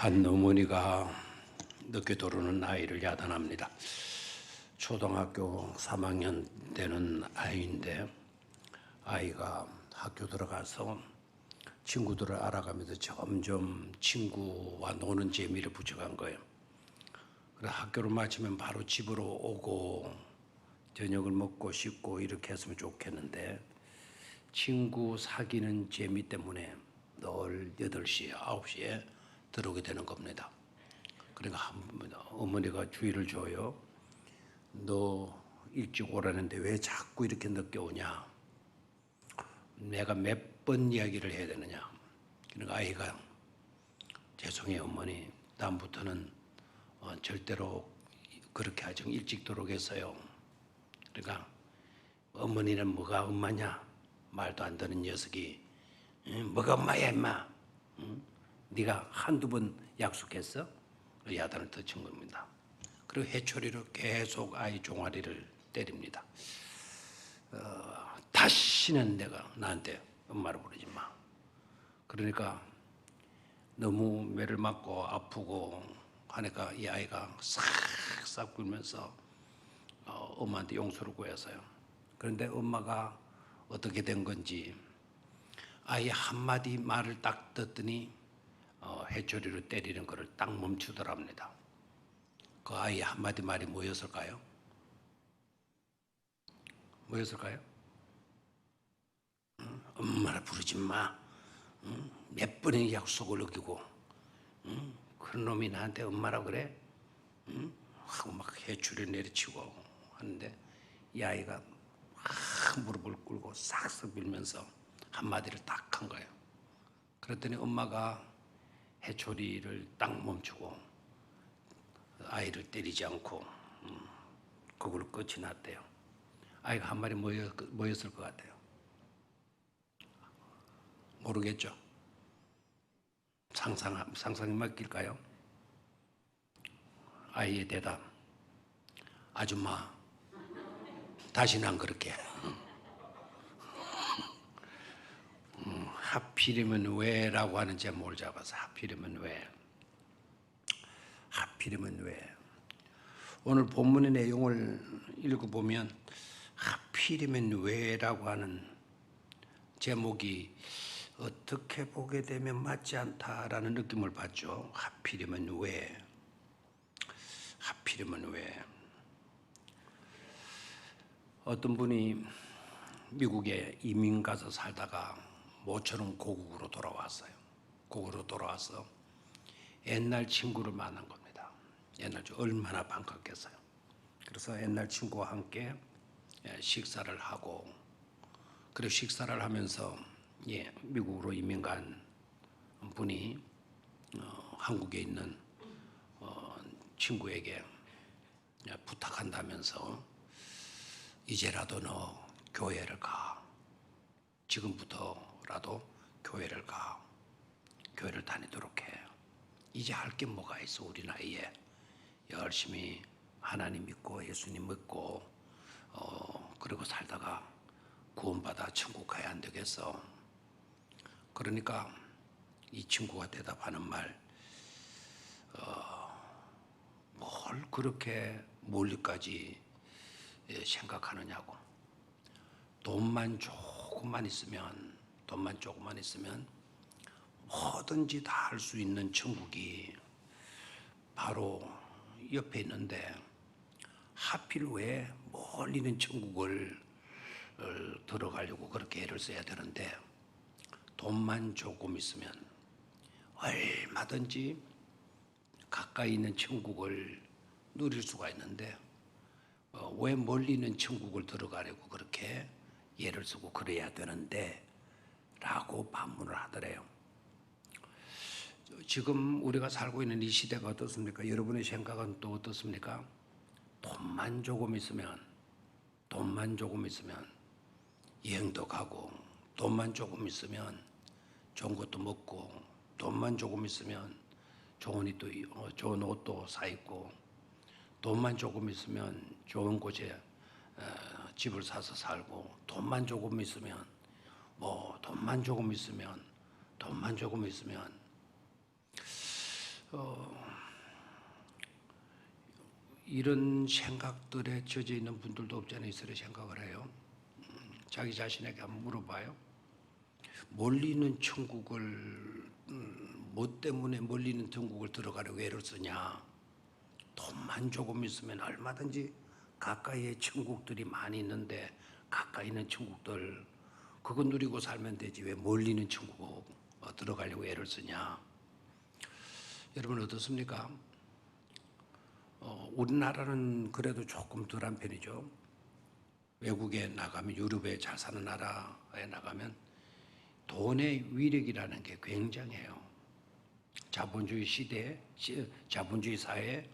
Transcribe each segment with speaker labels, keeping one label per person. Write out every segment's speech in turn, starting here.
Speaker 1: 한 어머니가 늦게 들어오는 아이를 야단합니다. 초등학교 3학년 되는 아이인데 아이가 학교 들어가서 친구들을 알아가면서 점점 친구와 노는 재미를 붙여간 거예요. 그래서 학교를 마치면 바로 집으로 오고 저녁을 먹고 씻고 이렇게 했으면 좋겠는데 친구 사귀는 재미 때문에 늘 8시, 9시에 들어오게 되는 겁니다. 그러니까 어머니가 주의를 줘요. 너 일찍 오라는데 왜 자꾸 이렇게 늦게 오냐? 내가 몇 번 이야기를 해야 되느냐? 그러니까 아이가 죄송해요 어머니, 다음부터는 절대로 그렇게 하지 일찍 들어오겠어요. 그러니까 어머니는 뭐가 엄마냐? 말도 안 되는 녀석이 뭐가 엄마야 임마? 네가 한두 번 약속했어? 야단을 터친 겁니다. 그리고 해초리로 계속 아이 종아리를 때립니다. 다시는 내가 나한테 엄마를 부르지 마. 그러니까 너무 매를 맞고 아프고 하니까 이 아이가 싹싹 굴면서 엄마한테 용서를 구했어요. 그런데 엄마가 어떻게 된 건지 아이 한마디 말을 딱 듣더니 해초리로 때리는 것을 딱 멈추더랍니다. 그 아이 한마디 말이 뭐였을까요? 뭐였을까요? 엄마를 부르지 마. 몇 번의 약속을 어기고 그런 놈이 나한테 엄마라 그래? 하고 막 해초리를 내리치고 하는데 이 아이가 막 무릎을 꿇고 싹싹 빌면서 한마디를 딱 한 거예요. 그랬더니 엄마가 해초리를 딱 멈추고 아이를 때리지 않고 그걸로 끝이 났대요. 아이가 한 말이 뭐였을 것 같아요? 모르겠죠? 상상이 맡길까요? 아이의 대답, 아줌마 다시는 안 그렇게. 하필이면 왜? 라고 하는 제목을 잡아서 하필이면 왜? 하필이면 왜? 오늘 본문의 내용을 읽어보면 하필이면 왜? 라고 하는 제목이 어떻게 보게 되면 맞지 않다라는 느낌을 받죠. 하필이면 왜? 하필이면 왜? 어떤 분이 미국에 이민 가서 살다가 모처럼 고국으로 돌아왔어요. 고국으로 돌아와서 옛날 친구를 만난 겁니다. 옛날 얼마나 반갑겠어요. 그래서 옛날 친구와 함께 식사를 하고, 그리고 식사를 하면서 미국으로 이민 간 분이 한국에 있는 친구에게 부탁한다면서 이제라도 너 교회를 가. 지금부터라도 교회를 가. 교회를 다니도록 해. 이제 할 게 뭐가 있어 우리 나이에. 열심히 하나님 믿고 예수님 믿고 그리고 살다가 구원받아 천국 가야 안 되겠어. 그러니까 이 친구가 대답하는 말, 뭘 그렇게 멀리까지 생각하느냐고. 돈만 조금만 있으면 뭐든지 다 할 수 있는 천국이 바로 옆에 있는데 하필 왜 멀리 있는 천국을 들어가려고 그렇게 애를 써야 되는데 돈만 조금 있으면 얼마든지 가까이 있는 천국을 누릴 수가 있는데 왜 멀리 있는 천국을 들어가려고 그렇게 애를 쓰고 그래야 되는데 라고 반문을 하더래요. 지금 우리가 살고 있는 이 시대가 어떻습니까? 여러분의 생각은 또 어떻습니까? 돈만 조금 있으면 여행도 가고, 돈만 조금 있으면 좋은 것도 먹고, 돈만 조금 있으면 좋은 옷도 사 입고, 돈만 조금 있으면 좋은 곳에 집을 사서 살고, 돈만 조금 있으면 이런 생각들에 젖어 있는 분들도 없지 않아 있으려 생각을 해요. 자기 자신에게 한번 물어봐요. 멀리 있는 천국을 뭐 때문에 멀리 있는 천국을 들어가려고 애를 쓰냐? 돈만 조금 있으면 얼마든지 가까이에 천국들이 많이 있는데 가까이 있는 천국들 그거 누리고 살면 되지 왜 멀리 있는 천국 들어가려고 애를 쓰냐? 여러분 어떻습니까? 우리나라는 그래도 조금 덜한 편이죠. 외국에 나가면 유럽에 잘 사는 나라에 나가면 돈의 위력이라는 게 굉장해요. 자본주의 시대, 자본주의 사회,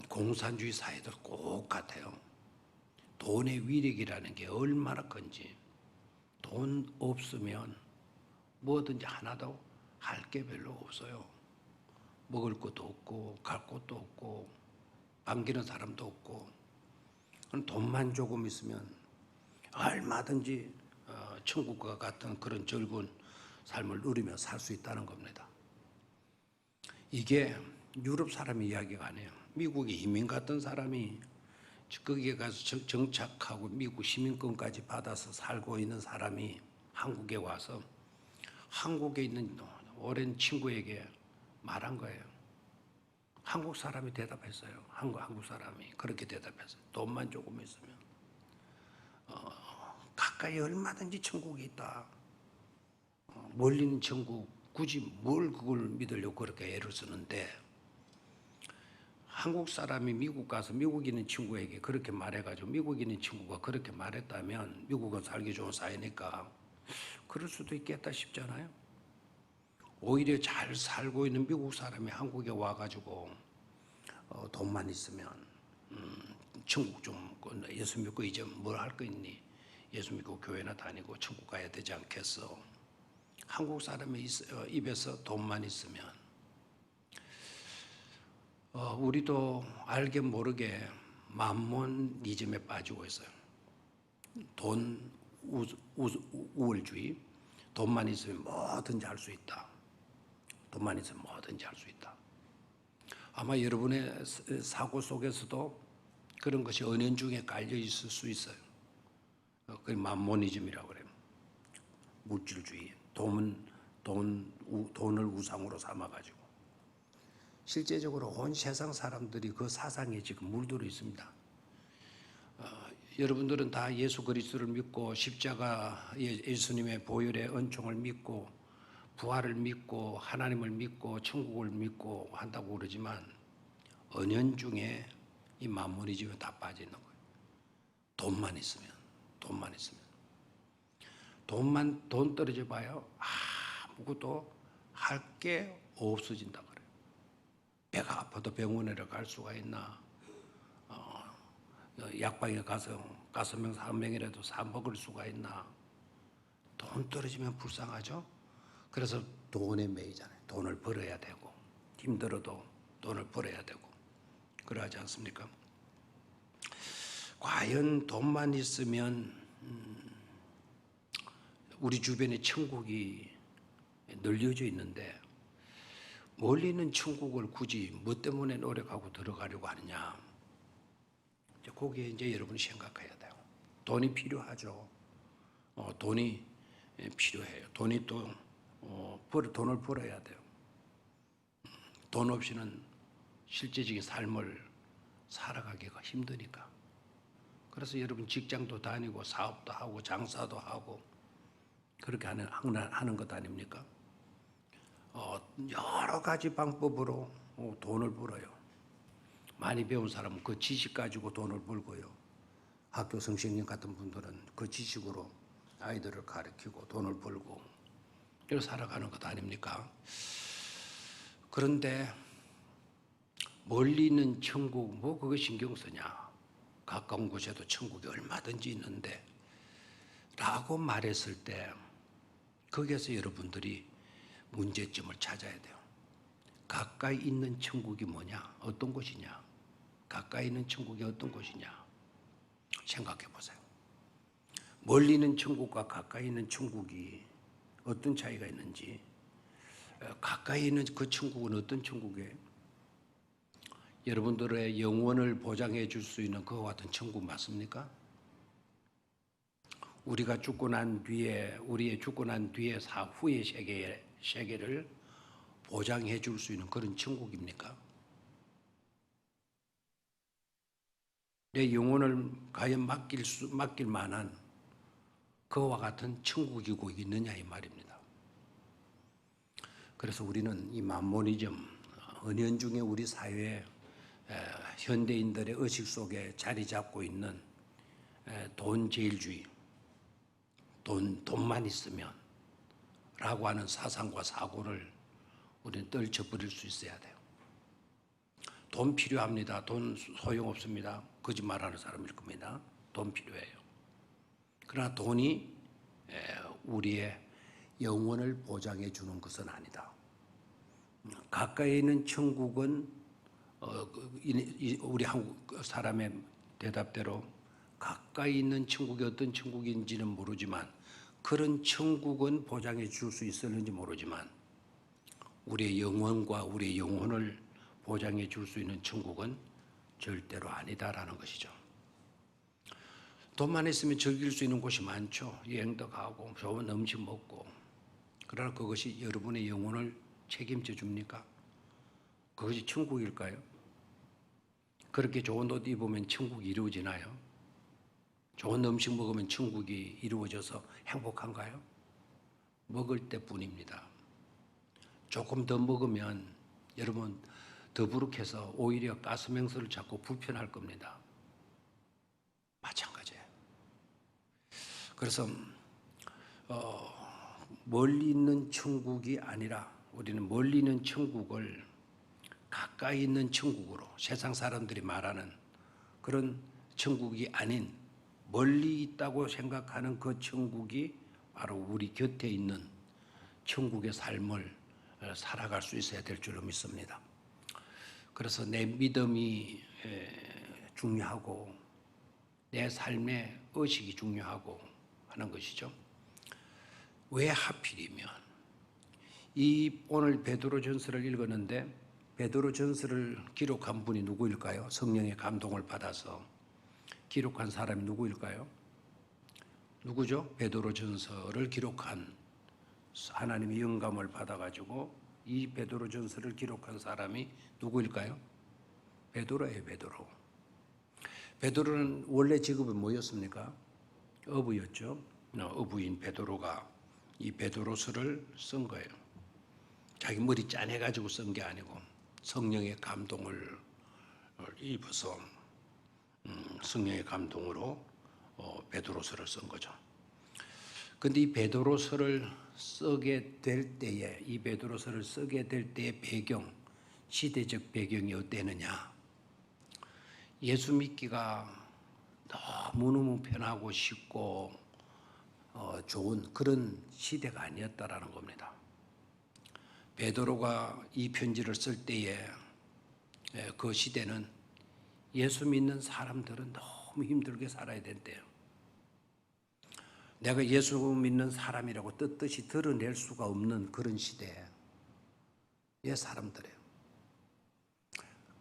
Speaker 1: 공산주의 사회도 꼭 같아요. 돈의 위력이라는 게 얼마나 큰지. 돈 없으면 뭐든지 하나도 할 게 별로 없어요. 먹을 것도 없고 갈 곳도 없고 반기는 사람도 없고 돈만 조금 있으면 얼마든지 천국과 같은 그런 즐거운 삶을 누리며 살 수 있다는 겁니다. 이게 유럽 사람의 이야기가 아니에요. 미국에 이민 갔던 사람이 거기에 가서 정착하고 미국 시민권까지 받아서 살고 있는 사람이 한국에 와서 한국에 있는 오랜 친구에게 말한 거예요. 한국 사람이 대답했어요. 한국 사람이 그렇게 대답했어요. 돈만 조금 있으면 가까이 얼마든지 천국이 있다. 멀리 있는 천국 굳이 뭘 그걸 믿으려고 그렇게 애를 쓰는데 한국 사람이 미국 가서 미국 있는 친구에게 그렇게 말해가지고 미국 있는 친구가 그렇게 말했다면 미국은 살기 좋은 사회니까 그럴 수도 있겠다 싶잖아요. 오히려 잘 살고 있는 미국 사람이 한국에 와가지고 돈만 있으면 천국 좀 예수 믿고 이제 뭘 할 거 있니? 예수 믿고 교회나 다니고 천국 가야 되지 않겠어? 한국 사람의 입에서 돈만 있으면 우리도 알게 모르게 만몬이즘에 빠지고 있어요. 돈 우월주의, 돈만 있으면 뭐든지 할 수 있다. 돈만 있으면 뭐든지 할 수 있다. 아마 여러분의 사고 속에서도 그런 것이 은연중에 깔려 있을 수 있어요. 그게 만모니즘이라고 그래요. 물질주의, 돈을 우상으로 삼아가지고 실제적으로 온 세상 사람들이 그 사상에 지금 물들어 있습니다. 여러분들은 다 예수 그리스도를 믿고 십자가 예수님의 보혈의 은총을 믿고 부활을 믿고 하나님을 믿고 천국을 믿고 한다고 그러지만 은연중에 이 만모니즘에 다 빠져 있는 거예요. 돈만 있으면 돈 떨어져 봐요. 아무것도 할 게 없어진다 그래요. 배가 아파도 병원에 갈 수가 있나? 약방에 가서 가스명 3명이라도 사 먹을 수가 있나? 돈 떨어지면 불쌍하죠? 그래서 돈에 매이잖아요. 돈을 벌어야 되고 힘들어도 돈을 벌어야 되고 그러하지 않습니까? 과연 돈만 있으면 우리 주변에 천국이 널려져 있는데 멀리 있는 천국을 굳이 뭐 때문에 노력하고 들어가려고 하느냐? 거기에 이제 여러분이 생각해야 돼요. 돈이 필요하죠. 돈이 필요해요. 돈이 또 돈을 벌어야 돼요. 돈 없이는 실제적인 삶을 살아가기가 힘드니까. 그래서 여러분 직장도 다니고 사업도 하고 장사도 하고 그렇게 하는 것 아닙니까? 여러 가지 방법으로 돈을 벌어요. 많이 배운 사람은 그 지식 가지고 돈을 벌고요. 학교 선생님 같은 분들은 그 지식으로 아이들을 가르치고 돈을 벌고 이렇게 살아가는 것 아닙니까? 그런데 멀리 있는 천국 뭐 그거 신경 쓰냐? 가까운 곳에도 천국이 얼마든지 있는데 라고 말했을 때 거기에서 여러분들이 문제점을 찾아야 돼요. 가까이 있는 천국이 뭐냐? 어떤 곳이냐? 가까이 있는 천국이 어떤 곳이냐? 생각해 보세요. 멀리 있는 천국과 가까이 있는 천국이 어떤 차이가 있는지 가까이 있는 그 천국은 어떤 천국이에요? 여러분들의 영혼을 보장해 줄 수 있는 그와 같은 천국 맞습니까? 우리가 죽고 난 뒤에 우리의 죽고 난 뒤에 사후의 세계를 보장해 줄 수 있는 그런 천국입니까? 내 영혼을 과연 맡길 만한 그와 같은 천국이고 있느냐 이 말입니다. 그래서 우리는 이 만모니즘 은연중에 우리 사회에 현대인들의 의식 속에 자리 잡고 있는 돈제일주의, 돈만 있으면 라고 하는 사상과 사고를 우리는 떨쳐버릴 수 있어야 돼요. 돈 필요합니다. 돈 소용없습니다. 거짓말하는 사람일 겁니다. 돈 필요해요. 그러나 돈이 우리의 영혼을 보장해 주는 것은 아니다. 가까이 있는 천국은 우리 한국 사람의 대답대로 가까이 있는 천국이 어떤 천국인지는 모르지만 그런 천국은 보장해 줄 수 있었는지 모르지만 우리의 영혼과 우리의 영혼을 보장해 줄 수 있는 천국은 절대로 아니다라는 것이죠. 돈만 있으면 즐길 수 있는 곳이 많죠. 여행도 가고 좋은 음식 먹고. 그러나 그것이 여러분의 영혼을 책임져 줍니까? 그것이 천국일까요? 그렇게 좋은 옷 입으면 천국이 이루어지나요? 좋은 음식 먹으면 천국이 이루어져서 행복한가요? 먹을 때뿐입니다. 조금 더 먹으면 여러분 더부룩해서 오히려 가스맹수를 잡고 불편할 겁니다. 마찬가지예요. 그래서 멀리 있는 천국이 아니라 우리는 멀리 있는 천국을 가까이 있는 천국으로 세상 사람들이 말하는 그런 천국이 아닌 멀리 있다고 생각하는 그 천국이 바로 우리 곁에 있는 천국의 삶을 살아갈 수 있어야 될 줄로 믿습니다. 그래서 내 믿음이 중요하고 내 삶의 의식이 중요하고 하는 것이죠. 왜 하필이면 이 오늘 베드로전서를 읽었는데 베드로전서를 기록한 분이 누구일까요? 성령의 감동을 받아서 기록한 사람이 누구일까요? 누구죠? 베드로전서를 기록한 하나님의 영감을 받아가지고 이 베드로전서를 기록한 사람이 누구일까요? 베드로예요, 베드로. 베드로는 원래 직업이 뭐였습니까? 어부였죠. 어부인 베드로가 이 베드로서를 쓴 거예요. 자기 머리 짜내가지고 쓴 게 아니고 성령의 감동을 입어서 성령의 감동으로 베드로서를 쓴 거죠. 근데 이 베드로서를 쓰게 될 때에 이 베드로서를 쓰게 될 때의 배경, 시대적 배경이 어땠느냐? 예수 믿기가 너무너무 편하고 쉽고 좋은 그런 시대가 아니었다라는 겁니다. 베드로가 이 편지를 쓸 때에 그 시대는 예수 믿는 사람들은 너무 힘들게 살아야 된대요. 내가 예수 믿는 사람이라고 떳떳이 드러낼 수가 없는 그런 시대의 사람들이에요.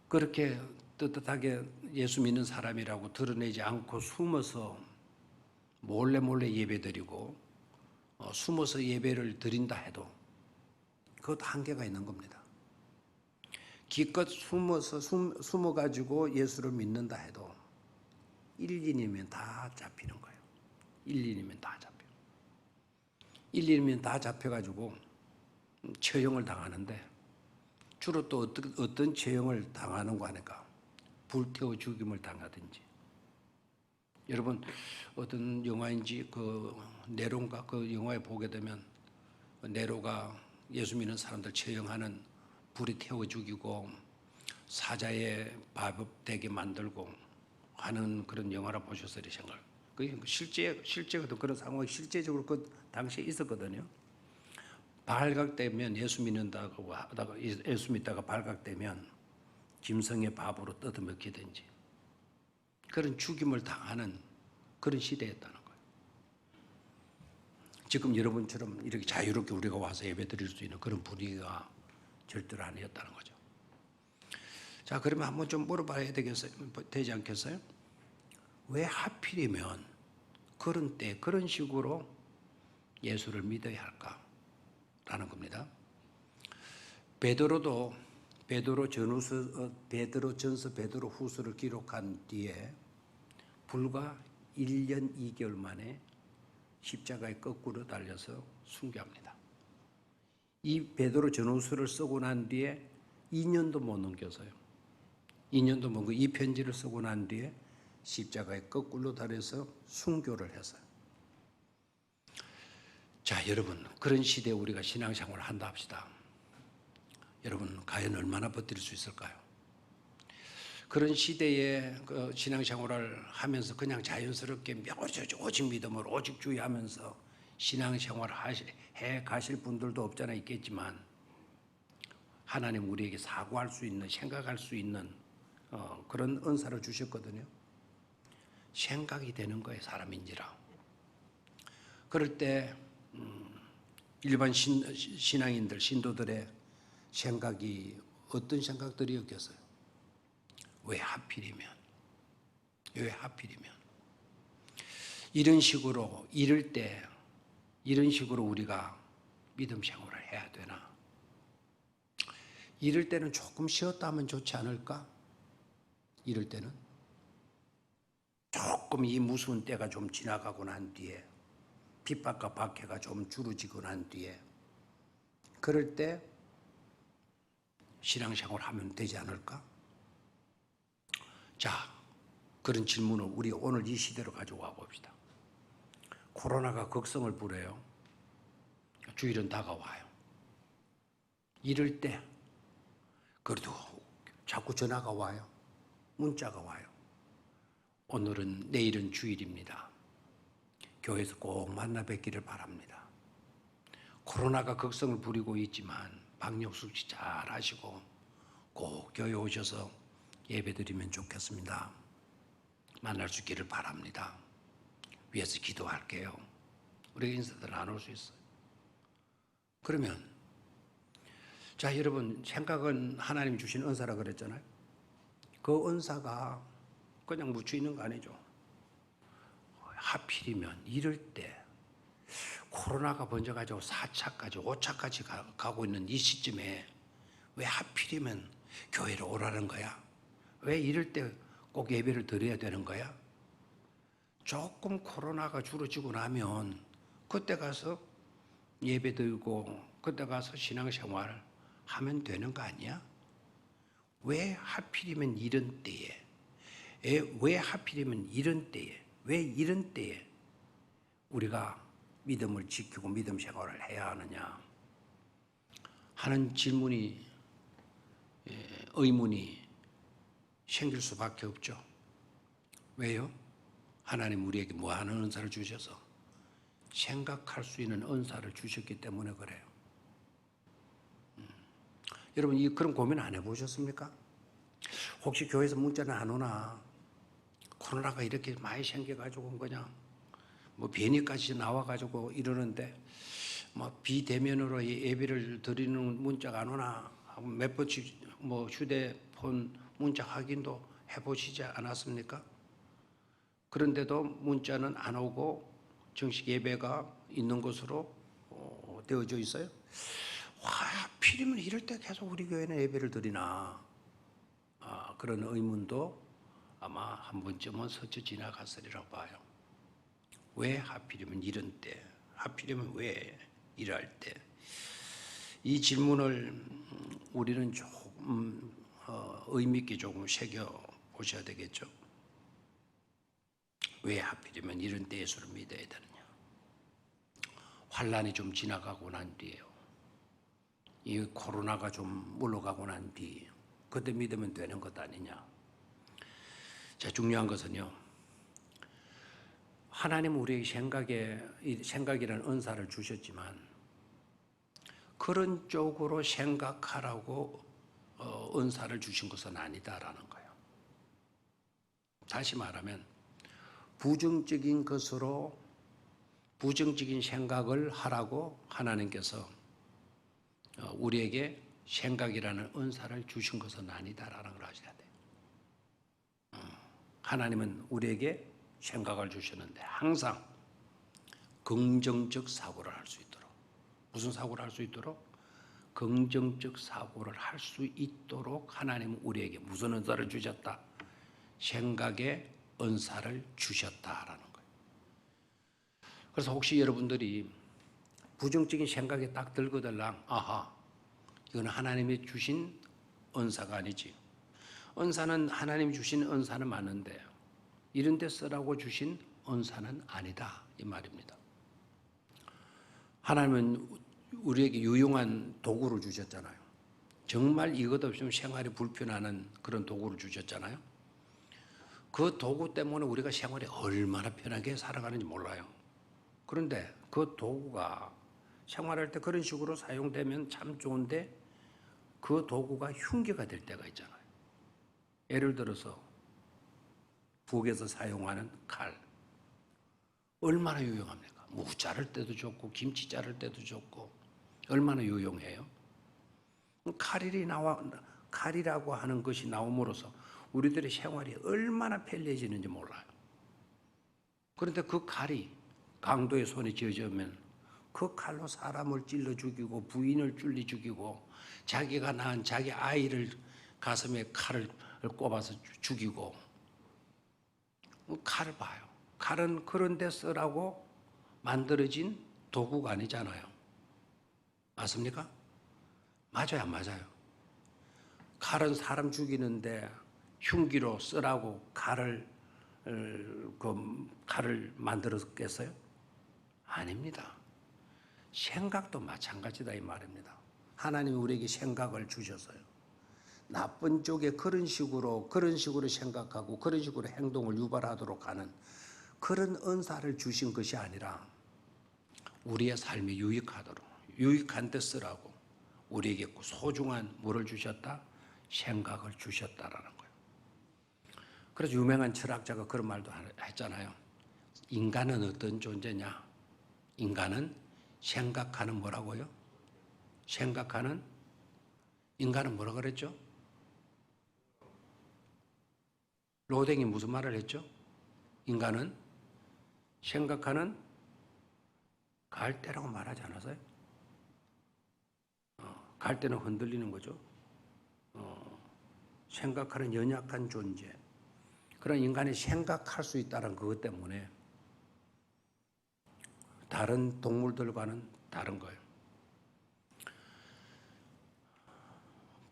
Speaker 1: 그렇게 떳떳하게 예수 믿는 사람이라고 드러내지 않고 숨어서 몰래 예배드리고 숨어서 예배를 드린다 해도 그것도 한계가 있는 겁니다. 기껏 숨어가지고 예수를 믿는다 해도 1, 2년이면 다 잡히는 거예요. 1, 2년이면 다 잡혀요. 1, 2년이면 다 잡혀가지고 처형을 당하는데 주로 또 어떤 처형을 당하는가 하니까 불태워 죽임을 당하든지. 여러분 어떤 영화인지 그 네로인가 그 영화에 보게 되면 네로가 예수 믿는 사람들 처형하는 불에 태워 죽이고 사자에 밥되게 만들고 하는 그런 영화를 보셨어요, 생각. 그 실제거든. 그런 상황이 실제적으로 그 당시에 있었거든요. 발각되면 예수 믿는다고 하다가 예수 믿다가 발각되면 짐승의 밥으로 뜯어먹히든지 그런 죽임을 당하는 그런 시대였다는 거예요. 지금 여러분처럼 이렇게 자유롭게 우리가 와서 예배 드릴 수 있는 그런 분위기가 절대로 아니었다는 거죠. 자, 그러면 한번 좀 물어봐야 되지 않겠어요? 왜 하필이면 그런 때 그런 식으로 예수를 믿어야 할까라는 겁니다. 베드로전서 베드로후서를 기록한 뒤에 불과 1년 2개월 만에 십자가에 거꾸로 달려서 순교합니다. 이 베드로전후서를 쓰고 난 뒤에 2년도 못 넘겨서요. 2년도 못 넘고 이 편지를 쓰고 난 뒤에 십자가에 거꾸로 달려서 순교를 했어요. 자, 여러분, 그런 시대에 우리가 신앙생활을 한다 합시다. 여러분, 과연 얼마나 버틸 수 있을까요? 그런 시대에 그 신앙생활을 하면서 그냥 자연스럽게 오직 믿음으로 오직 주의하면서 신앙생활을 해 가실 분들도 없잖아 있겠지만, 하나님 우리에게 사고할 수 있는, 생각할 수 있는 그런 은사를 주셨거든요. 생각이 되는 거예요, 사람인지라. 그럴 때 일반 신앙인들, 신도들의 생각이 어떤 생각들이었겠어요? 왜 하필이면? 이런 식으로 이럴 때 이런 식으로 우리가 믿음 생활을 해야 되나? 이럴 때는 조금 쉬었다 하면 좋지 않을까? 이럴 때는 조금 이 무서운 때가 좀 지나가고 난 뒤에 핍박과 박해가 좀 줄어지고 난 뒤에 그럴 때 신앙생활을 하면 되지 않을까? 자, 그런 질문을 우리 오늘 이 시대로 가져와 봅시다. 코로나가 극성을 부려요. 주일은 다가와요. 이럴 때 그래도 자꾸 전화가 와요. 문자가 와요. 내일은 주일입니다. 교회에서 꼭 만나 뵙기를 바랍니다. 코로나가 극성을 부리고 있지만 방역수칙 잘 하시고 꼭 교회 오셔서 예배드리면 좋겠습니다. 만날 수 있기를 바랍니다. 위에서 기도할게요. 우리가 인사들 나눌 수 있어요. 그러면 자, 여러분, 생각은 하나님이 주신 은사라 그랬잖아요. 그 은사가 그냥 묻혀 있는 거 아니죠. 하필이면 이럴 때 코로나가 번져가지고 4차까지 5차까지 가고 있는 이 시점에 왜 하필이면 교회를 오라는 거야? 왜 이럴 때 꼭 예배를 드려야 되는 거야? 조금 코로나가 줄어지고 나면 그때 가서 예배 드리고 그때 가서 신앙생활 하면 되는 거 아니야? 왜 하필이면 이런 때에? 왜 하필이면 이런 때에? 왜 이런 때에 우리가 믿음을 지키고 믿음 생활을 해야 하느냐 하는 의문이 생길 수밖에 없죠. 왜요? 하나님 우리에게 무한한 은사를 주셔서 생각할 수 있는 은사를 주셨기 때문에 그래요. 여러분, 그런 고민 안 해보셨습니까? 혹시 교회에서 문자는 안 오나? 코로나가 이렇게 많이 생겨가지고 그냥 변이까지 나와가지고 이러는데 비대면으로 예배를 드리는 문자가 안 오나 하고 몇 번씩 휴대폰 문자 확인도 해보시지 않았습니까? 그런데도 문자는 안 오고 정식 예배가 있는 것으로 되어져 있어요. 하필이면 이럴 때 계속 우리 교회는 예배를 드리나 그런 의문도 아마 한 번쯤은 스쳐 지나갔으리라고 봐요. 왜 하필이면 이런 때, 하필이면 왜 이럴 때? 이 질문을 우리는 조금 의미 있게 조금 새겨 보셔야 되겠죠. 왜 하필이면 이런 때 예수를 믿어야 되느냐? 환란이 좀 지나가고 난 뒤에요. 이 코로나가 좀 물러가고 난 뒤, 그때 믿으면 되는 것 아니냐? 자, 중요한 것은요. 하나님 우리에게 생각이라는 은사를 주셨지만 그런 쪽으로 생각하라고 은사를 주신 것은 아니다라는 거예요. 다시 말하면 부정적인 것으로 부정적인 생각을 하라고 하나님께서 우리에게 생각이라는 은사를 주신 것은 아니다라는 걸 아셔야 돼요. 하나님은 우리에게 생각을 주셨는데 항상 긍정적 사고를 할 수 있도록, 무슨 사고를 할 수 있도록? 긍정적 사고를 할 수 있도록 하나님은 우리에게 무슨 은사를 주셨다? 생각의 은사를 주셨다라는 거예요. 그래서 혹시 여러분들이 부정적인 생각이 딱 들거들랑 아하, 이건 하나님이 주신 은사가 아니지. 은사는 하나님이 주신 은사는 맞는데 이런 데 쓰라고 주신 은사는 아니다 이 말입니다. 하나님은 우리에게 유용한 도구를 주셨잖아요. 정말 이것 없으면 생활이 불편하는 그런 도구를 주셨잖아요. 그 도구 때문에 우리가 생활이 얼마나 편하게 살아가는지 몰라요. 그런데 그 도구가 생활할 때 그런 식으로 사용되면 참 좋은데 그 도구가 흉기가 될 때가 있잖아요. 예를 들어서 부엌에서 사용하는 칼. 얼마나 유용합니까? 무 자를 때도 좋고 김치 자를 때도 좋고 얼마나 유용해요. 칼이라고 하는 것이 나옴으로써 우리들의 생활이 얼마나 편리해지는지 몰라요. 그런데 그 칼이 강도의 손에 쥐어지면 그 칼로 사람을 찔러 죽이고 부인을 찔러 죽이고 자기가 낳은 자기 아이를 가슴에 칼을 꼽아서 죽이고 칼을 봐요. 칼은 그런 데 쓰라고 만들어진 도구가 아니잖아요. 맞습니까? 맞아요, 안 맞아요? 칼은 사람 죽이는데 흉기로 쓰라고 칼을 만들었겠어요? 아닙니다. 생각도 마찬가지다 이 말입니다. 하나님이 우리에게 생각을 주셨어요. 나쁜 쪽에 그런 식으로 생각하고 그런 식으로 행동을 유발하도록 하는 그런 은사를 주신 것이 아니라 우리의 삶이 유익하도록 유익한 데 쓰라고 우리에게 소중한 뭐를 주셨다? 생각을 주셨다라는 거예요. 그래서 유명한 철학자가 그런 말도 했잖아요. 인간은 어떤 존재냐? 인간은 생각하는 뭐라고요? 인간은 뭐라 그랬죠? 로댕이 무슨 말을 했죠? 인간은 생각하는 갈대라고 말하지 않았어요? 갈대는 흔들리는 거죠. 생각하는 연약한 존재. 그런 인간이 생각할 수 있다는 그것 때문에 다른 동물들과는 다른 거예요.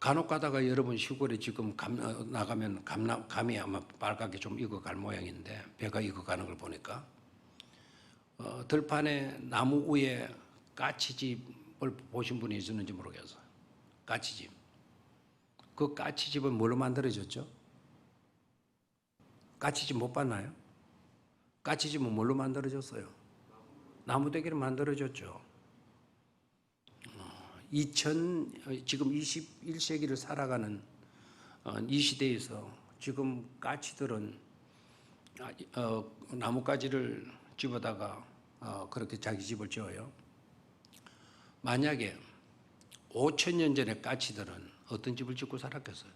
Speaker 1: 간혹 가다가 여러분 시골에 지금 나가면 감이 아마 빨갛게 좀 익어갈 모양인데 배가 익어가는 걸 보니까 들판에 나무 위에 까치집을 보신 분이 있었는지 모르겠어요. 까치집. 그 까치집은 뭘로 만들어졌죠? 까치집 못 봤나요? 까치집은 뭘로 만들어졌어요? 나무대기로 만들어졌죠. 지금 21세기를 살아가는 이 시대에서 지금 까치들은 나뭇가지를 집어다가 그렇게 자기 집을 지어요. 만약에 5,000년 전에 까치들은 어떤 집을 짓고 살았겠어요?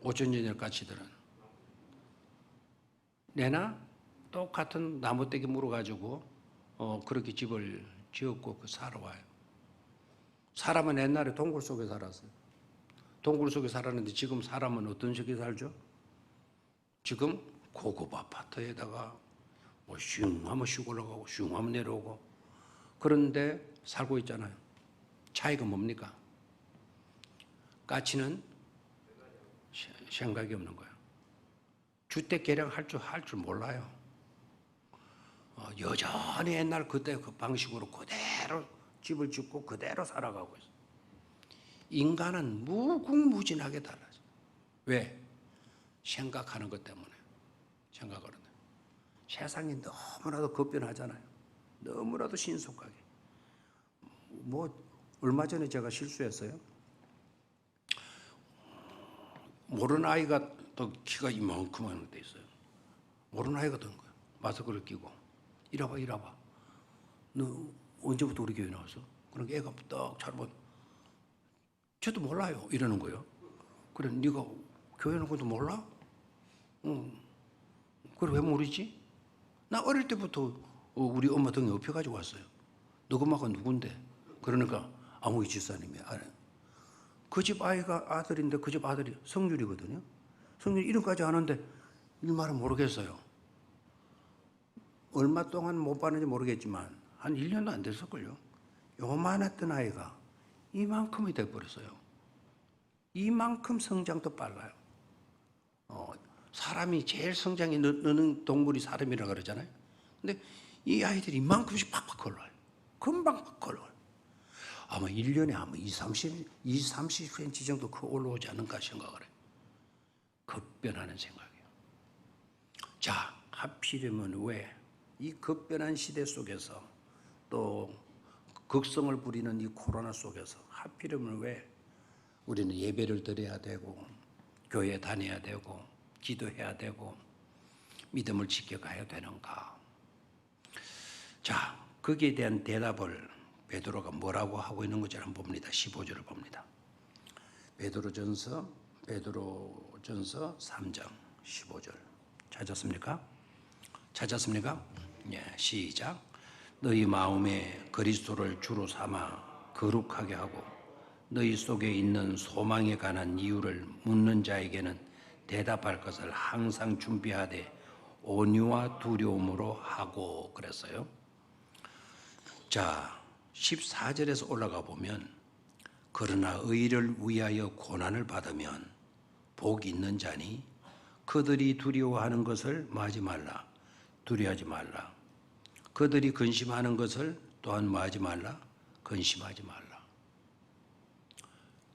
Speaker 1: 5,000년 전에 까치들은 내나 똑같은 나무떼기 물어가지고 그렇게 집을 지었고 살아와요. 사람은 옛날에 동굴 속에 살았어요. 동굴 속에 살았는데 지금 사람은 어떤 식으로 살죠? 지금 고급 아파트에다가 뭐 슝하면 슉 올라가고 슝하면 내려오고 그런데 살고 있잖아요. 차이가 뭡니까? 까치는 생각이 없는 거예요. 주택 개량 할 줄 몰라요. 여전히 옛날 그때 그 방식으로 그대로 집을 짓고 그대로 살아가고 있어요. 인간은 무궁무진하게 달라져. 왜? 생각하는 것 때문에. 생각하는 것. 세상이 너무나도 급변하잖아요. 너무나도 신속하게. 얼마 전에 제가 실수했어요. 모르는 아이가 또 키가 이만큼만 돼 있어요. 모르는 아이가 든 거예요. 마스크를 끼고. 이리 와봐, 이리 와봐. 너 언제부터 우리 교회 나왔어? 그러니까 애가 딱 잘못, 저도 몰라요. 이러는 거예요. 그래, 네가 교회 오는 것도 몰라? 응. 그래, 왜 모르지? 나 어릴 때부터 우리 엄마 등에 업혀가지고 왔어요. 너 엄마가 누군데? 그러니까 아무개 집사님이 알아요. 그 집 아이가 아들인데 그 집 아들이 성률이거든요. 성률 이름까지 아는데 이 말은 모르겠어요. 얼마 동안 못 봤는지 모르겠지만 한 1년도 안 됐을걸요. 요만했던 아이가 이만큼이 돼버렸어요. 이만큼 성장도 빨라요. 사람이 제일 성장이 느는 동물이 사람이라고 그러잖아요. 근데 이 아이들이 이만큼씩 팍팍 걸러요. 금방 팍 걸러요. 아마 1년에 아마 30cm 정도 올라오지 않을까 생각을 해요. 급변하는 생각이에요. 자, 하필이면 왜 이 급변한 시대 속에서 또 극성을 부리는 이 코로나 속에서 하필이면 왜 우리는 예배를 드려야 되고 교회 다녀야 되고 기도해야 되고 믿음을 지켜가야 되는가? 자, 거기에 대한 대답을 베드로가 뭐라고 하고 있는 건지 한번 봅니다. 15절을 봅니다. 베드로전서 3장 15절 찾았습니까? 예, 시작. 너희 마음에 그리스도를 주로 삼아 거룩하게 하고 너희 속에 있는 소망에 관한 이유를 묻는 자에게는 대답할 것을 항상 준비하되 온유와 두려움으로 하고 그랬어요. 자, 14절에서 올라가 보면 그러나 의를 위하여 고난을 받으면 복이 있는 자니 그들이 두려워하는 것을 마지 말라. 두려워하지 말라. 그들이 근심하는 것을 또한 마지 말라. 근심하지 말라.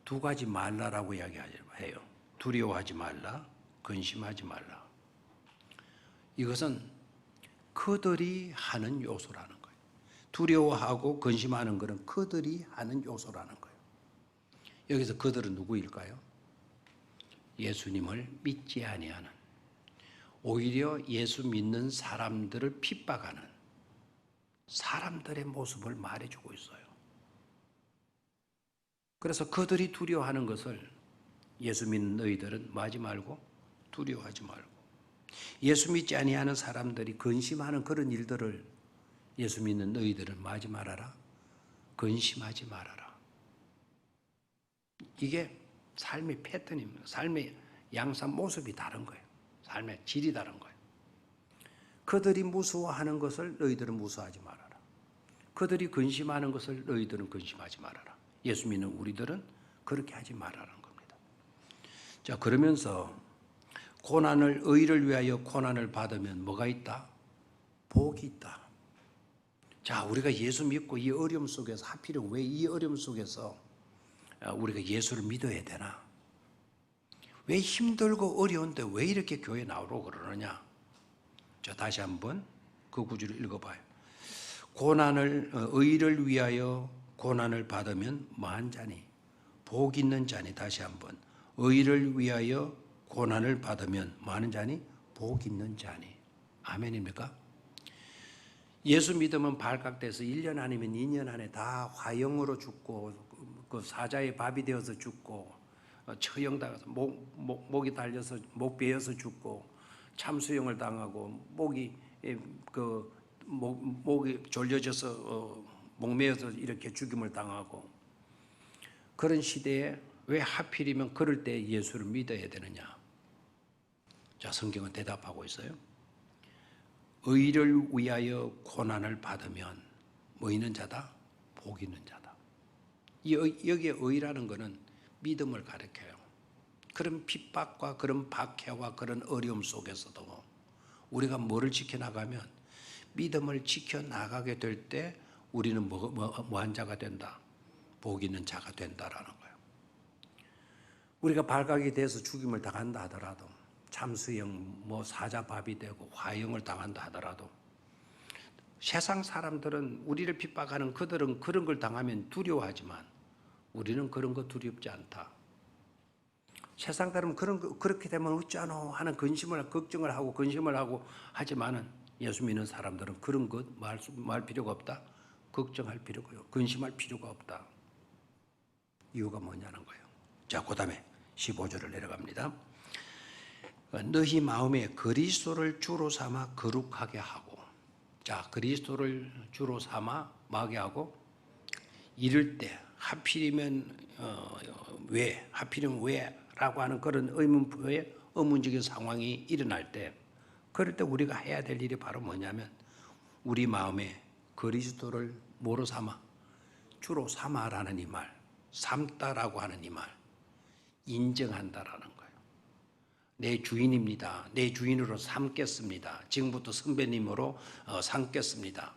Speaker 1: 두 가지 말라라고 이야기해요. 두려워하지 말라. 근심하지 말라. 이것은 그들이 하는 요소라는 거예요. 두려워하고 근심하는 것은 그들이 하는 요소라는 거예요. 여기서 그들은 누구일까요? 예수님을 믿지 아니하는, 오히려 예수 믿는 사람들을 핍박하는 사람들의 모습을 말해주고 있어요. 그래서 그들이 두려워하는 것을 예수 믿는 너희들은 마지 말고 두려워하지 말고, 예수 믿지 아니하는 사람들이 근심하는 그런 일들을 예수 믿는 너희들은 마지 말아라. 근심하지 말아라. 이게 삶의 패턴입니다. 삶의 양상 모습이 다른 거예요. 삶의 질이 다른 거예요. 그들이 무서워하는 것을 너희들은 무서워하지 말아라. 그들이 근심하는 것을 너희들은 근심하지 말아라. 예수 믿는 우리들은 그렇게 하지 말라는 겁니다. 자, 그러면서 의를 위하여 고난을 받으면 뭐가 있다? 복이 있다. 자, 우리가 예수 믿고 이 어려움 속에서 하필이면 왜 이 어려움 속에서 우리가 예수를 믿어야 되나? 왜 힘들고 어려운데 왜 이렇게 교회 나오라고 그러느냐? 자, 다시 한번 그 구절을 읽어봐요. 의를 위하여 고난을 받으면 뭐한 자니? 복 있는 자니. 다시 한번. 의를 위하여 고난을 받으면 뭐하는 자니? 복 있는 자니. 아멘입니까? 예수 믿으면 발각돼서 1년 아니면 2년 안에 다 화형으로 죽고 그 사자의 밥이 되어서 죽고 처형 당해서 목이 달려서 목 베어서 죽고 참수형을 당하고 목이 졸려져서 목매어서 이렇게 죽임을 당하고 그런 시대에 왜 하필이면 그럴 때 예수를 믿어야 되느냐? 자, 성경은 대답하고 있어요. 의를 위하여 고난을 받으면 뭐 있는 자다? 복 있는 자다. 여기에 의라는 것은 믿음을 가리켜요. 그런 핍박과 그런 박해와 그런 어려움 속에서도 우리가 뭐를 지켜나가면 믿음을 지켜나가게 될 때 우리는 뭐한 자가 된다? 복 있는 자가 된다라는 거예요. 우리가 발각이 돼서 죽임을 당한다 하더라도 참수형, 사자밥이 되고 화형을 당한다 하더라도 세상 사람들은 우리를 핍박하는 그들은 그런 걸 당하면 두려워하지만 우리는 그런 거 두렵지 않다. 세상 사람은 그렇게 되면 어쩌노 하는 걱정을 하고 근심을 하고 하지만은 예수 믿는 사람들은 그런 것 말 필요가 없다. 걱정할 필요가, 근심할 필요가 없다. 이유가 뭐냐는 거예요. 자, 그 다음에 15절을 내려갑니다. 너희 마음에 그리스도를 주로 삼아 거룩하게 하고, 자, 그리스도를 주로 삼아 마게 하고, 이럴 때 하필이면 하필이면 왜라고 하는 그런 의문부의 의문적인 상황이 일어날 때, 그럴 때 우리가 해야 될 일이 바로 뭐냐면 우리 마음에 그리스도를 뭐로 삼아? 주로 삼아라는 이 말, 삼다라고 하는 이 말, 인정한다라는 거예요. 내 주인입니다. 내 주인으로 삼겠습니다. 지금부터 선배님으로 삼겠습니다.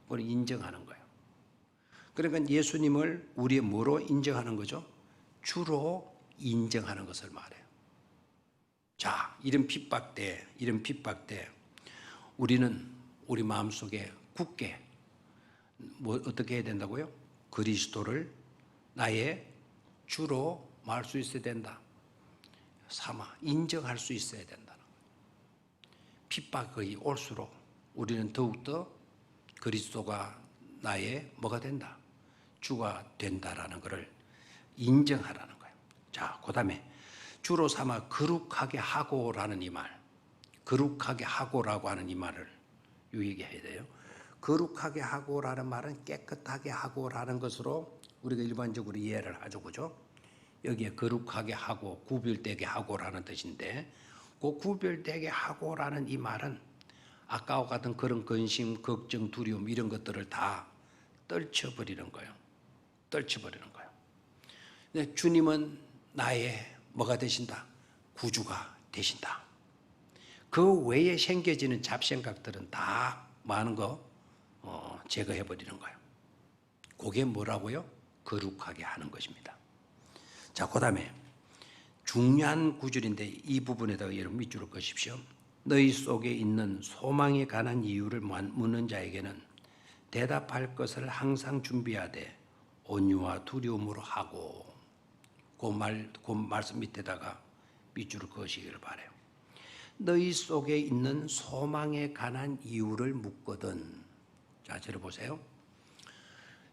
Speaker 1: 그걸 인정하는 거예요. 그러니까 예수님을 우리의 뭐로 인정하는 거죠? 주로 인정하는 것을 말해요. 자, 이런 핍박 때 우리는 우리 마음속에 굳게 어떻게 해야 된다고요? 그리스도를 나의 주로 말 수 있어야 된다. 삼아 인정할 수 있어야 된다는 거예요. 핍박이 올수록 우리는 더욱더 그리스도가 나의 뭐가 된다? 주가 된다라는 것을 인정하라는 거예요. 자, 그 다음에 주로 삼아 거룩하게 하고라는 이 말, 거룩하게 하고라고 하는 이 말을 유의해야 돼요. 거룩하게 하고라는 말은 깨끗하게 하고라는 것으로 우리가 일반적으로 이해를 하죠, 그죠? 여기에 거룩하게 하고 구별되게 하고라는 뜻인데, 그 구별되게 하고라는 이 말은 아까와 같은 그런 근심, 걱정, 두려움 이런 것들을 다 떨쳐버리는 거예요. 떨쳐버리는 거예요. 근데 주님은 나의 뭐가 되신다? 구주가 되신다. 그 외에 생겨지는 잡생각들은 다 많은 거 제거해버리는 거예요. 그게 뭐라고요? 거룩하게 하는 것입니다. 자, 그 다음에 중요한 구절인데 이 부분에다가 여러분 밑줄을 그으십시오. 너희 속에 있는 소망에 관한 이유를 묻는 자에게는 대답할 것을 항상 준비하되 온유와 두려움으로 하고, 그 말씀 밑에다가 밑줄을 그으시기를 바라요. 너희 속에 있는 소망에 관한 이유를 묻거든. 자, 저를 보세요.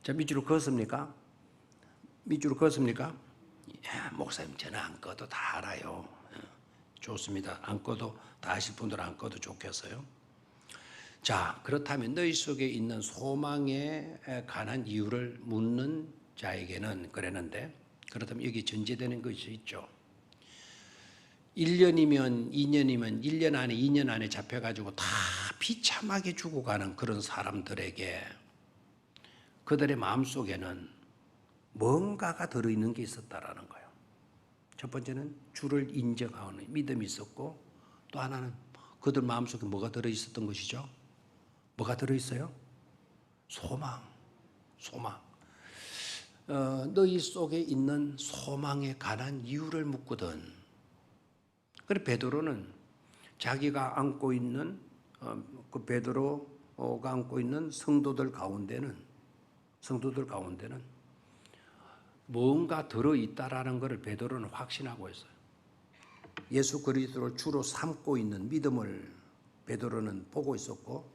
Speaker 1: 자, 밑줄을 그었습니까? 밑줄을 그었습니까? 목사님, 저는 안 꺼도 다 알아요. 좋습니다. 안 꺼도 다 아실 분들은 안 꺼도 좋겠어요. 자, 그렇다면 너희 속에 있는 소망에 관한 이유를 묻는 자에게는 그랬는데, 그렇다면 여기 전제되는 것이 있죠. 1년이면 2년이면 1년 안에 2년 안에 잡혀가지고 다 비참하게 죽어가는 그런 사람들에게 그들의 마음속에는 뭔가가 들어있는 게 있었다라는 거예요. 첫 번째는 주를 인정하는 믿음이 있었고, 또 하나는 그들 마음속에 뭐가 들어있었던 것이죠? 뭐가 들어있어요? 소망. 너희 속에 있는 소망에 관한 이유를 묻거든. 그래 베드로는 자기가 안고 있는 그 베드로가 안고 있는 성도들 가운데는 뭔가 들어있다라는 것을 베드로는 확신하고 있어요. 예수 그리스도를 주로 삼고 있는 믿음을 베드로는 보고 있었고,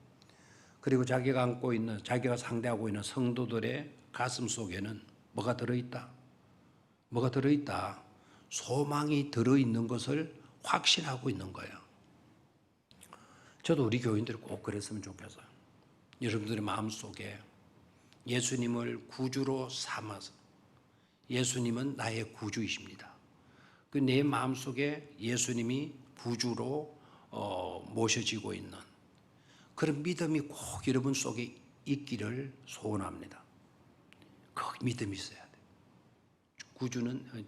Speaker 1: 그리고 자기가 상대하고 있는 성도들의 가슴 속에는 뭐가 들어있다? 소망이 들어있는 것을 확신하고 있는 거예요. 저도 우리 교인들이 꼭 그랬으면 좋겠어요. 여러분들의 마음속에 예수님을 구주로 삼아서, 예수님은 나의 구주이십니다. 그 내 마음속에 예수님이 구주로 모셔지고 있는 그런 믿음이 꼭 여러분 속에 있기를 소원합니다. 그 믿음이 있어야 돼.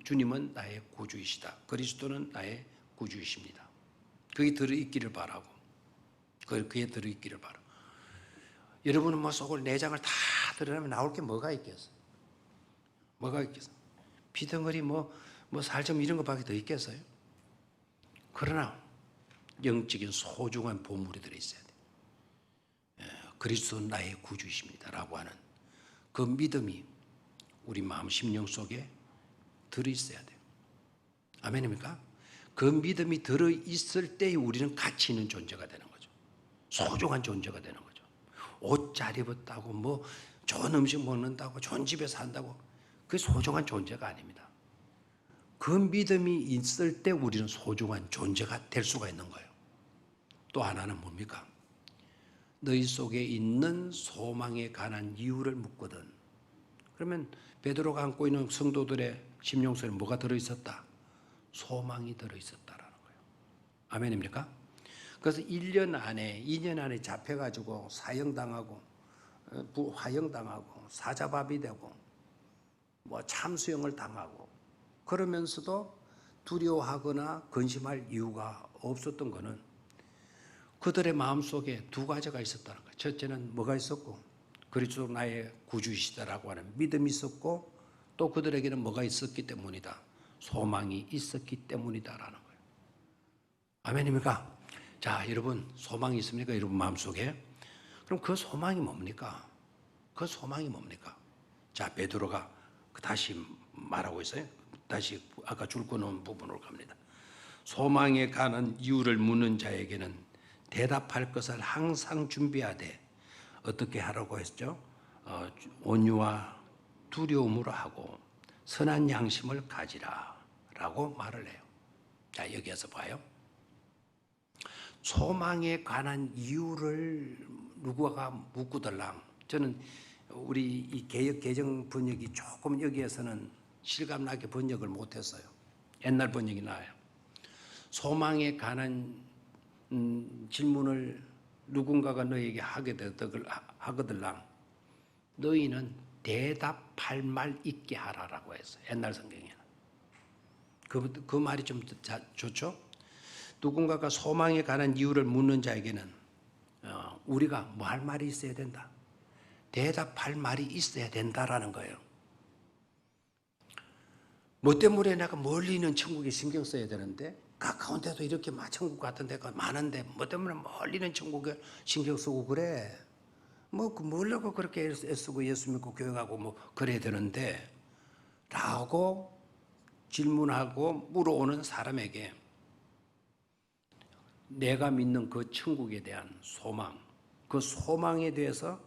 Speaker 1: 주님은 나의 구주이시다. 그리스도는 나의 구주이십니다. 그게 들어있기를 바라고, 그게 들어있기를 바라고. 여러분은 뭐 속을 내장을 다 드러내면 나올 게 뭐가 있겠어요? 피덩어리 살 좀 이런 것밖에 더 있겠어요? 그러나 영적인 소중한 보물이 들어있어야 돼. 그리스도는 나의 구주이십니다라고 하는 그 믿음이 우리 마음 심령 속에 들어있어야 돼요. 아멘입니까? 그 믿음이 들어있을 때 우리는 가치 있는 존재가 되는 거죠. 소중한 존재가 되는 거죠. 옷 잘 입었다고 뭐 좋은 음식 먹는다고 좋은 집에 산다고 그게 소중한 존재가 아닙니다. 그 믿음이 있을 때 우리는 소중한 존재가 될 수가 있는 거예요. 또 하나는 뭡니까? 너희 속에 있는 소망에 관한 이유를 묻거든. 그러면 베드로가 안고 있는 성도들의 심령 속에 뭐가 들어있었다? 소망이 들어있었다라는 거예요. 아멘입니까? 그래서 1년 안에 2년 안에 잡혀가지고 사형당하고 화형당하고 사자밥이 되고 뭐 참수형을 당하고 그러면서도 두려워하거나 근심할 이유가 없었던 것은 그들의 마음속에 두 가지가 있었다는 거예요. 첫째는 뭐가 있었고 그리스도 나의 구주이시다라고 하는 믿음이 있었고 또 그들에게는 뭐가 있었기 때문이다. 소망이 있었기 때문이다라는 거예요. 아멘입니까? 자, 여러분 소망이 있습니까? 여러분 마음속에? 그럼 그 소망이 뭡니까? 그 소망이 뭡니까? 자, 베드로가 다시 말하고 있어요. 다시 아까 줄 꺼놓은 부분으로 갑니다. 소망에 관한 이유를 묻는 자에게는 대답할 것을 항상 준비하되 어떻게 하라고 했죠? 온유와 두려움으로 하고 선한 양심을 가지라 라고 말을 해요. 자, 여기에서 봐요. 소망에 관한 이유를 누구가 묻고들랑 저는 우리 이 개역 개정 번역이 조금 여기에서는 실감나게 번역을 못했어요. 옛날 번역이 나와요. 소망에 관한 질문을 누군가가 너에게 하거들랑 너희는 대답할 말 있게 하라라고 했어요. 옛날 성경에는. 그 말이 좀 좋죠? 누군가가 소망에 관한 이유를 묻는 자에게는 우리가 뭐 할 말이 있어야 된다. 대답할 말이 있어야 된다라는 거예요. 뭐 때문에 내가 멀리 있는 천국에 신경 써야 되는데 가까운 데도 이렇게 천국 같은 데가 많은데 뭐 때문에 멀리 있는 천국에 신경 쓰고 그래. 뭐 뭐라고 그렇게 애쓰고 예수 믿고 교회 가고 뭐 그래야 되는데 라고 질문하고 물어오는 사람에게 내가 믿는 그 천국에 대한 소망, 그 소망에 대해서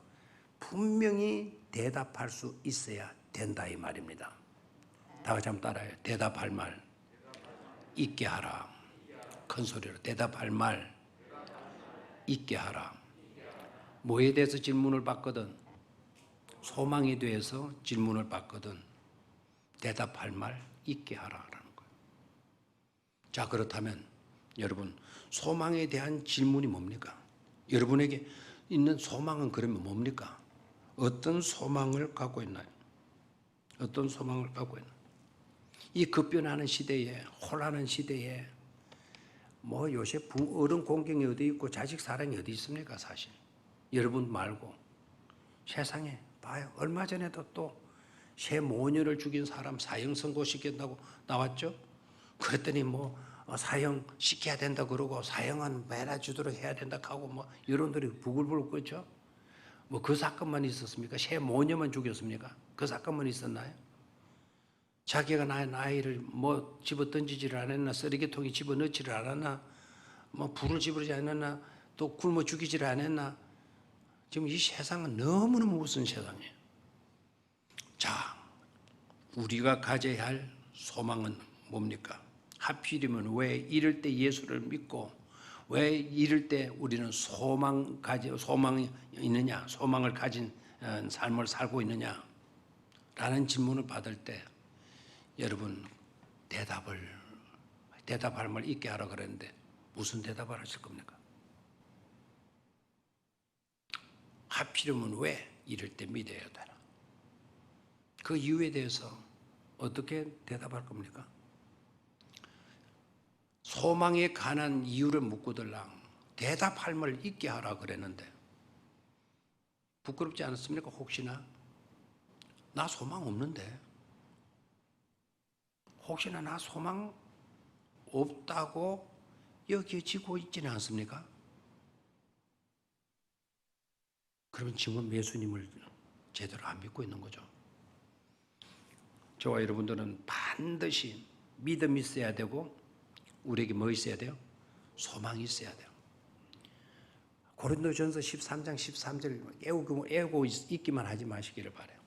Speaker 1: 분명히 대답할 수 있어야 된다 이 말입니다. 다 같이 한번 따라해요. 대답할 말 있게 하라. 큰 소리로 대답할 말 있게 하라. 뭐에 대해서 질문을 받거든 소망에 대해서 질문을 받거든 대답할 말 있게 하라라는 거예요. 자, 그렇다면 여러분 소망에 대한 질문이 뭡니까? 여러분에게 있는 소망은 그러면 뭡니까? 어떤 소망을 갖고 있나요? 어떤 소망을 갖고 있나요? 이 급변하는 시대에 혼란한 시대에 뭐 요새 어른 공경이 어디 있고 자식 사랑이 어디 있습니까? 사실 여러분 말고 세상에 봐요. 얼마 전에도 또 새 모녀를 죽인 사람 사형 선고시킨다고 나왔죠. 그랬더니 뭐 사형 시켜야 된다 그러고 사형은 매라 주도록 해야 된다 하고 뭐 여론들이 부글부글 끓죠. 뭐 그 사건만 있었습니까? 새 모녀만 죽였습니까? 그 사건만 있었나요? 자기가 나이를 뭐 집어 던지지를 않았나, 쓰레기통에 집어 넣지를 않았나, 뭐 불을 집어지 않았나, 또 굶어 죽이지를 않았나. 지금 이 세상은 너무너무 무슨 세상이에요. 자, 우리가 가져야 할 소망은 뭡니까? 하필이면 왜 이럴 때 예수를 믿고 왜 이럴 때 우리는 소망이 있느냐, 소망을 가진 삶을 살고 있느냐 라는 질문을 받을 때 여러분 대답할 말 있게 하라 그랬는데 무슨 대답을 하실 겁니까? 하필이면 왜 이럴 때 믿어야 되나? 그 이유에 대해서 어떻게 대답할 겁니까? 소망에 관한 이유를 묻고들랑 대답할 말 있게 하라 그랬는데 부끄럽지 않았습니까? 혹시나 나 소망 없는데 혹시나 나 소망 없다고 여겨지고 있지는 않습니까? 그러면 지금 예수님을 제대로 안 믿고 있는 거죠. 저와 여러분들은 반드시 믿음이 있어야 되고 우리에게 뭐 있어야 돼요? 소망이 있어야 돼요. 고린도전서 13장 13절 애우고 있기만 하지 마시기를 바라요.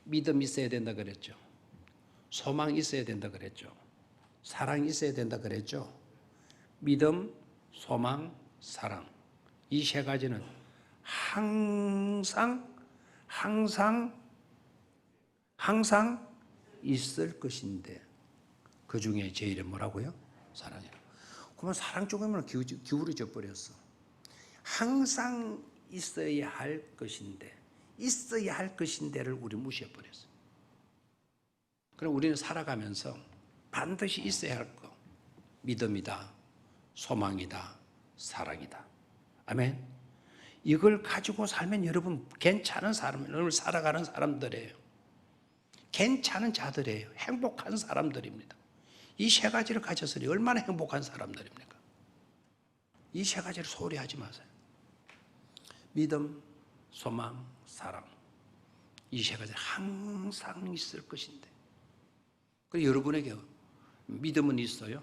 Speaker 1: 믿음 있어야 된다 그랬죠. 소망 있어야 된다 그랬죠. 사랑 있어야 된다 그랬죠. 믿음, 소망, 사랑. 이 세 가지는 항상 있을 것인데 그 중에 제일은 뭐라고요? 사랑이라. 그러면 사랑 쪽에만 기울어져 버렸어. 항상 있어야 할 것인데를 우리 무시해 버렸어. 그럼 우리는 살아가면서 반드시 있어야 할 거. 믿음이다, 소망이다, 사랑이다. 아멘. 이걸 가지고 살면 여러분 괜찮은 삶을 살아가는 사람들이에요. 괜찮은 자들이에요. 행복한 사람들입니다. 이 세 가지를 가졌으니 얼마나 행복한 사람들입니까? 이 세 가지를 소홀히 하지 마세요. 믿음, 소망, 사랑. 이 세 가지 항상 있을 것인데. 그리고 여러분에게 믿음은 있어요?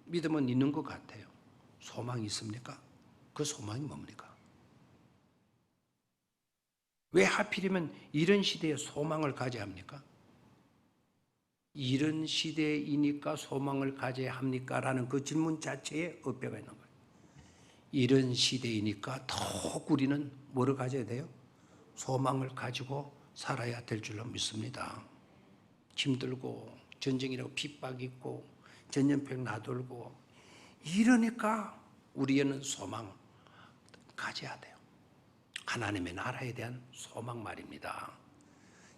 Speaker 1: 믿음은 있는 것 같아요. 소망이 있습니까? 그 소망이 뭡니까? 왜 하필이면 이런 시대에 소망을 가져야 합니까? 이런 시대이니까 소망을 가져야 합니까? 라는 그 질문 자체에 엇배가 있는 거예요. 이런 시대이니까 더욱 우리는 뭐를 가져야 돼요? 소망을 가지고 살아야 될 줄로 믿습니다. 힘들고 전쟁이라고 핍박 있고 전염병 나돌고 이러니까 우리는 소망 가져야 돼요. 하나님의 나라에 대한 소망 말입니다.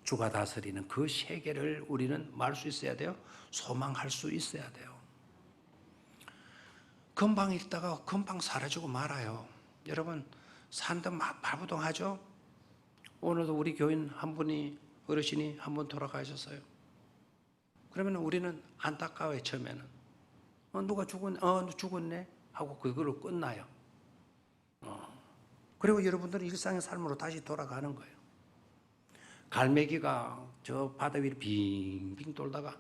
Speaker 1: 주가 다스리는 그 세계를 우리는 말 수 있어야 돼요. 소망할 수 있어야 돼요. 금방 있다가 금방 사라지고 말아요. 여러분 산도 발부동하죠. 오늘도 우리 교인 한 분이 어르신이 한 분 돌아가셨어요. 그러면 우리는 안타까워요. 처음에는 누가 죽었네 하고 그걸로 끝나요. 그리고 여러분들은 일상의 삶으로 다시 돌아가는 거예요. 갈매기가 저 바다 위를 빙빙 돌다가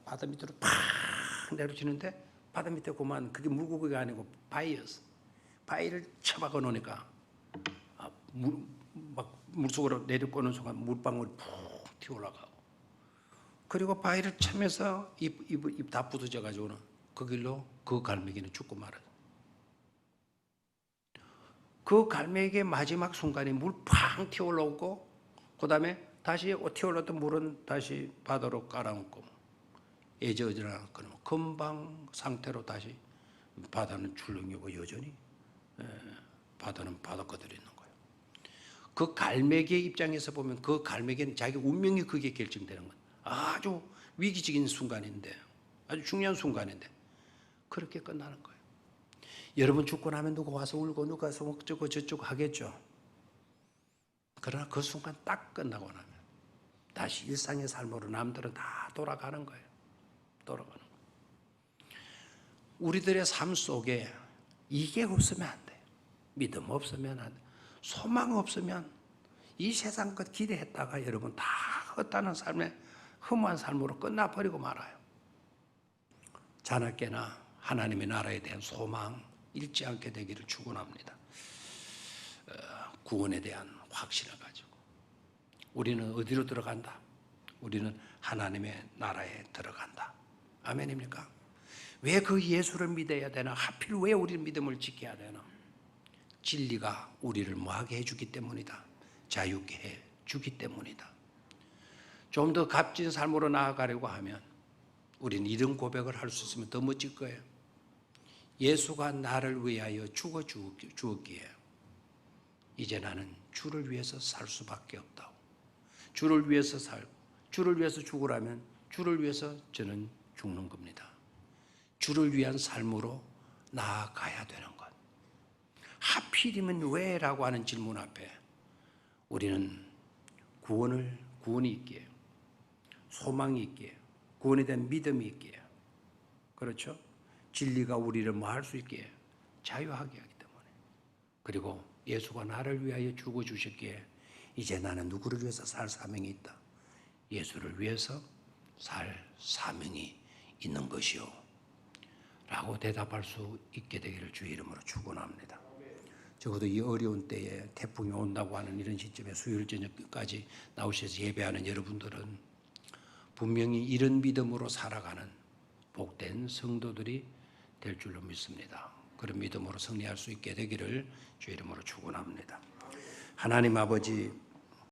Speaker 1: 바다 밑으로 팍 내려치는데 바다 밑에 그만 그게 물고기가 아니고 바위였어. 바위를 쳐박아 놓으니까 막 물속으로 내려꼬는 순간 물방울이 푹 튀어올라가고 그리고 바위를 쳐면서 입 다 부서져 가지고는 그 길로 그 갈매기는 죽고 말아요. 그 갈매기의 마지막 순간에 물 팡 튀어올라오고 그 다음에 다시 튀어올랐던 물은 다시 바다로 깔아놓고 애저어지나 그러면 금방 상태로 다시 바다는 출렁이고 여전히 바다는 바다 그대로 있는 거예요. 그 갈매기의 입장에서 보면 그 갈매기는 자기 운명이 그게 결정되는 거예요. 아주 위기적인 순간인데 아주 중요한 순간인데 그렇게 끝나는 거예요. 여러분 죽고 나면 누가 와서 울고 누가 와서 어쩌고 저쩌고 하겠죠. 그러나 그 순간 딱 끝나고 나면 다시 일상의 삶으로 남들은 다 돌아가는 거예요. 돌아가는 거예요. 우리들의 삶 속에 이게 없으면 안 돼요. 믿음 없으면 안 돼요. 소망 없으면 이 세상 것 기대했다가 여러분 다 헛다는 삶에 허무한 삶으로 끝나버리고 말아요. 자나깨나 하나님의 나라에 대한 소망 잃지 않게 되기를 축원합니다. 구원에 대한 확신을 가지고 우리는 어디로 들어간다? 우리는 하나님의 나라에 들어간다. 아멘입니까? 왜 그 예수를 믿어야 되나? 하필 왜 우리 믿음을 지켜야 되나? 진리가 우리를 뭐하게 해주기 때문이다. 자유케 해주기 때문이다. 좀 더 값진 삶으로 나아가려고 하면 우리는 이런 고백을 할 수 있으면 더 멋질 거예요. 예수가 나를 위하여 죽어 주었기에 이제 나는 주를 위해서 살 수밖에 없다고. 주를 위해서 살고 주를 위해서 죽으라면 주를 위해서 저는 죽는 겁니다. 주를 위한 삶으로 나아가야 되는 것. 하필이면 왜라고 하는 질문 앞에 우리는 구원이 있기에 소망이 있기에 구원에 대한 믿음이 있기에 그렇죠? 진리가 우리를 뭐 할 수 있기에 자유하게 하기 때문에 그리고 예수가 나를 위하여 죽어주셨기에 이제 나는 누구를 위해서 살 사명이 있다. 예수를 위해서 살 사명이 있는 것이요 라고 대답할 수 있게 되기를 주의 이름으로 축원합니다. 적어도 이 어려운 때에 태풍이 온다고 하는 이런 시점에 수요일 저녁까지 나오셔서 예배하는 여러분들은 분명히 이런 믿음으로 살아가는 복된 성도들이 될 줄로 믿습니다. 그런 믿음으로 승리할 수 있게 되기를 주의 이름으로 축원합니다. 하나님 아버지,